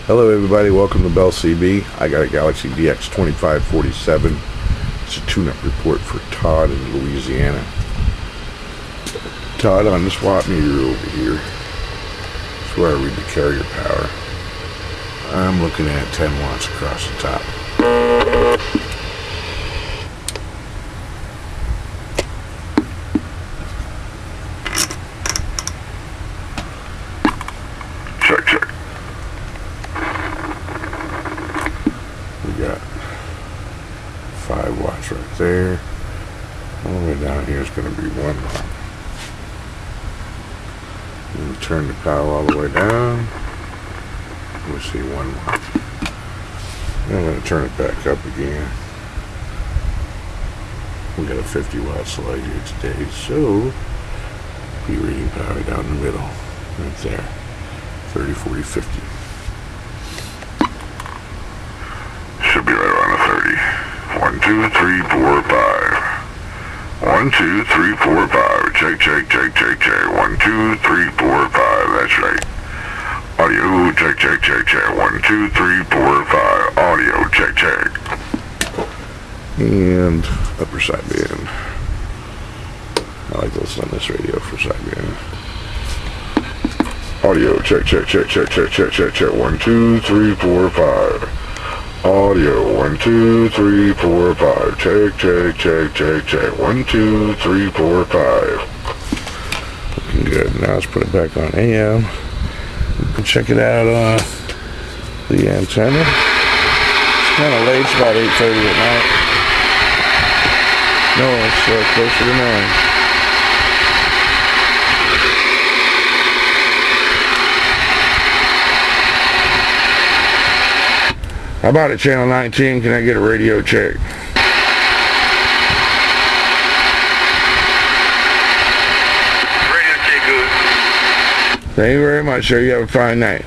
Hello everybody, welcome to Bell CB. I got a Galaxy DX2547. It's a tune-up report for Todd in Louisiana. Todd, on this watt meter over here, that's where I read the carrier power. I'm looking at 10 watts across the top. Check. We got 5 watts right there. All the way down here is going to be 1 watt. And turn the power all the way down. We see 1 watt. And I'm going to turn it back up again. We got a 50 watt slide here today, so be reading power down the middle, right there. 30, 40, 50. Should be right around a 30. 1, 2, 3, 4, 5. 1, 2, 3, 4, 5. Check. 1, 2, 3, 4, 5. That's right. Audio, check. 1, 2, 3, 4, 5. Audio, check. And upper side band. I like to listen on this radio for side band. Audio, check. 1, 2, 3, 4, 5. Audio, 1, 2, 3, 4, 5. Check. 1, 2, 3, 4, 5. Looking good. Now let's put it back on AM. You can check it out on the antenna. It's kind of late. It's about 8:30 at night. No, it's closer to 9. How about it, channel 19? Can I get a radio check? Radio check good. Thank you very much, sir. You have a fine night.